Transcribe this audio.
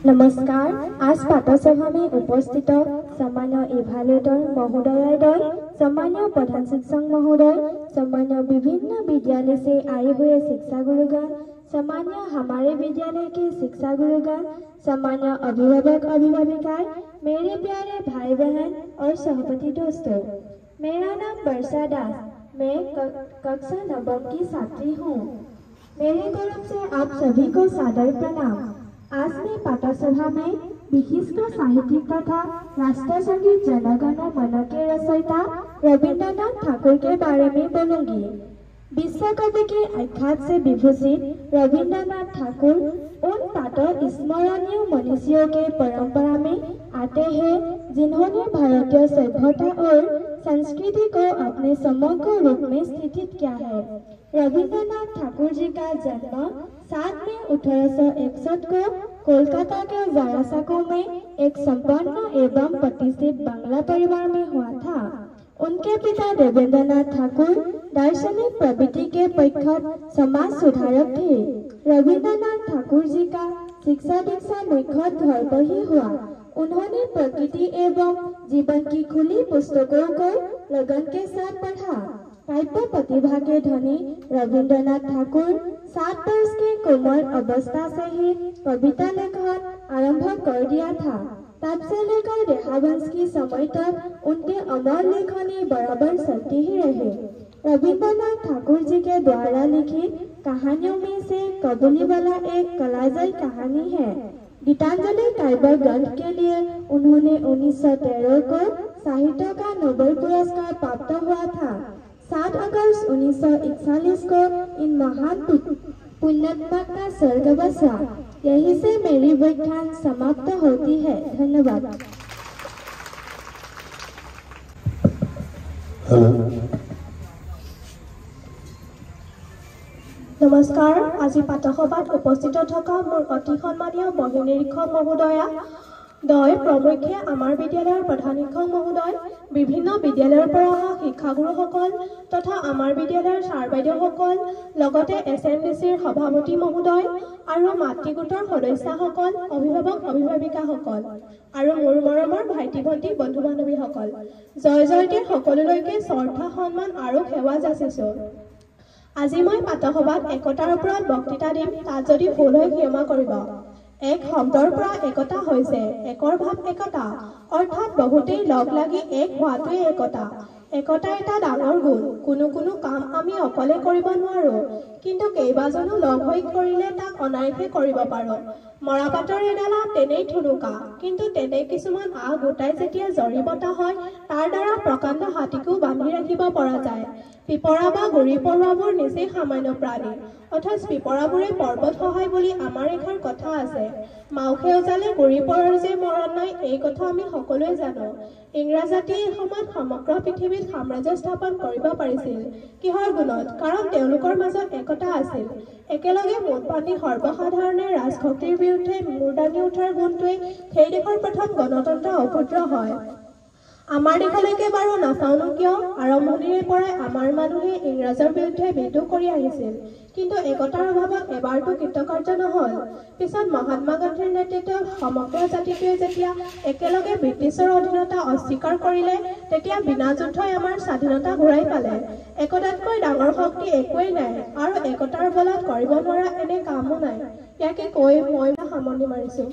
नमस्कार। आज पाठसभा में उपस्थित सम्मान्य इभालुएटर महोदयोदय, सम्मान्य प्रधान शिक्षक महोदय, सम्मान्य विभिन्न विद्यालय से आए हुए शिक्षा गुरुगण, सम्मान्य हमारे विद्यालय के शिक्षा गुरुगण, सम्मान्य अभिभावक अभिभाविकाएं, मेरे प्यारे भाई बहन और सहपाठी दोस्तों, मेरा नाम वर्षा दास, मैं कक्षा 9 की छात्री हूँ। मेरी तरफ से आप सभी को सादर प्रणाम। आज मैं पाठसभा में विशिष्ट साहित्यिक तथा राष्ट्र संगीत जनगण मन के रचयिता रविंद्रनाथ ठाकुर के बारे में बोलूंगी। विश्व कवि के आख्यात से विभूषित रविंद्रनाथ ठाकुर उन पाटर स्मरणीय मनुष्यों के परंपरा में आते हैं जिन्होंने भारतीय सभ्यता और संस्कृति को अपने समग्र रूप में स्थित किया है। रविंद्रनाथ ठाकुर जी का जन्म 7 मई 1861 को कोलकाता के वारासाको में एक संपन्न एवं प्रतिष्ठित बांग्ला परिवार में हुआ था। उनके पिता देवेंद्रनाथ ठाकुर दार्शनिक प्रवृत्ति के प्रख्यात समाज सुधारक थे। रविंद्रनाथ ठाकुर जी का शिक्षा दीक्षा निखत घर पर ही हुआ। उन्होंने प्रकृति एवं जीवन की खुली पुस्तकों को लगन के साथ पढ़ा। काव्य प्रतिभा के धनी रविंद्रनाथ ठाकुर 7 वर्ष के कोमल अवस्था से ही कविता लेखन आरंभ कर दिया था। तब से लेकर देहावंश की समय तक उनके अमर लेखनी बराबर चलती ही रहे। रविंद्रनाथ ठाकुर जी के द्वारा लिखित कहानियों में से कबूलीवाला एक कलाजयी कहानी है। गीतांजलि काव्य ग्रंथ के लिए उन्होंने 1913 को साहित्य का नोबेल पुरस्कार प्राप्त हुआ था। 7 अगस्त 1941 को इन महान पुण्यात्मा का स्वर्गवास हुआ। यही से मेरी व्याख्यान समाप्त होती है। धन्यवाद। नमस्कार। আজি পাঠসভাত উপস্থিত থকা মোৰ অতি সন্মানীয় বহি নিৰীক্ষক মহোদয়া দয় প্ৰমুখ্যে আমাৰ বিদ্যালয়ৰ প্ৰধান শিক্ষক মহোদয়, বিভিন্ন বিদ্যালয়ৰ পৰা অহা শিক্ষাগুৰুসকল তথা আমাৰ বিদ্যালয়ৰ ছাৰ বাইদেউসকল, লগতে SMDCৰ সভাপতি মহোদয় আৰু মাতৃগোটৰ সদস্যসকল, অভিভাৱক অভিভাৱিকাসকল আৰু মোৰ মৰমৰ ভাইটি ভণ্টি বন্ধু বান্ধৱীসকল, জয় জয়তীৰ সকলোলৈকে শ্ৰদ্ধা সন্মান আৰু সেৱা যাচিছোঁ। আজি মই পাঠসভাত একতাৰ ওপৰত বক্তৃতা দিম। তাত যদি ভুল হয় ক্ষমা কৰিব। এক শব্দৰ পৰা একতা হৈছে একৰ ভাৱ একতা, অৰ্থাৎ বহুতেই লগ লাগি এক হোৱাটোৱে একতা। একতা এটা ডাঙৰ গুণ। কোনো কাম আমি অকলে কৰিব নোৱাৰো, কিন্তু কেইবাজনো লগ হৈ কৰিলে তাক অনায়াসে কৰিব পাৰো। মৰাপাটৰ এডালা তেনেই ঠুনুকা, কিন্তু তেনে কিছুমান আগ গোটাই যেতিয়া জৰি বতা হয় তাৰ দ্বাৰা প্ৰকাণ্ড হাতীকো বান্ধি ৰাখিব পৰা যায়। পিপৰা বা গুৰি পৰুৱাবোৰ নিচেই সামান্য প্ৰাণী, অথচ পিপৰাবোৰে পৰ্বত সহায় বুলি আমাৰ এষাৰ কথা আছে। মাউসে ওজালে গুৰি পৰুৱাৰ যে মৰণ নাই, এই কথা আমি সকলোৱে জানো। ইংৰাজ জাতিয়ে এসময়ত সমগ্ৰ পৃথিৱীত সাম্ৰাজ্য স্থাপন কৰিব পাৰিছিল। কিহৰ গুণত? কাৰণ তেওঁলোকৰ মাজত একতা আছিল। একেলগে মুঠ বান্ধি সৰ্বসাধাৰণে ৰাজশক্তিৰ বিৰুদ্ধে মূৰ দাঙি উঠাৰ গুণটোৱে সেই দেশৰ প্ৰথম গণতন্ত্ৰ অভূত হয়। আমাৰ দেশলৈকে বাৰু নাচাওনো কিয়, আৰম্ভণিৰে পৰাই আমাৰ মানুহে ইংৰাজৰ বিৰুদ্ধে বিদ্ৰোহ কৰি আহিছিল, কিন্তু একতাৰ অভাৱত এবাৰতো কৃতকাৰ্য নহল। পিছত মহাত্মা গান্ধীৰ নেতৃত্বত সমগ্ৰ জাতিটোৱে যেতিয়া একেলগে ব্ৰিটিছৰ অধীনতা অস্বীকাৰ কৰিলে, তেতিয়া বিনা যুদ্ধই আমাৰ স্বাধীনতা ঘূৰাই পালে। একতাতকৈ ডাঙৰ শক্তি একোৱেই নাই, আৰু একতাৰ বলত কৰিব নোৱাৰা এনে কামো নাই। ইয়াকে কৈ মই সামৰণি মাৰিছোঁ।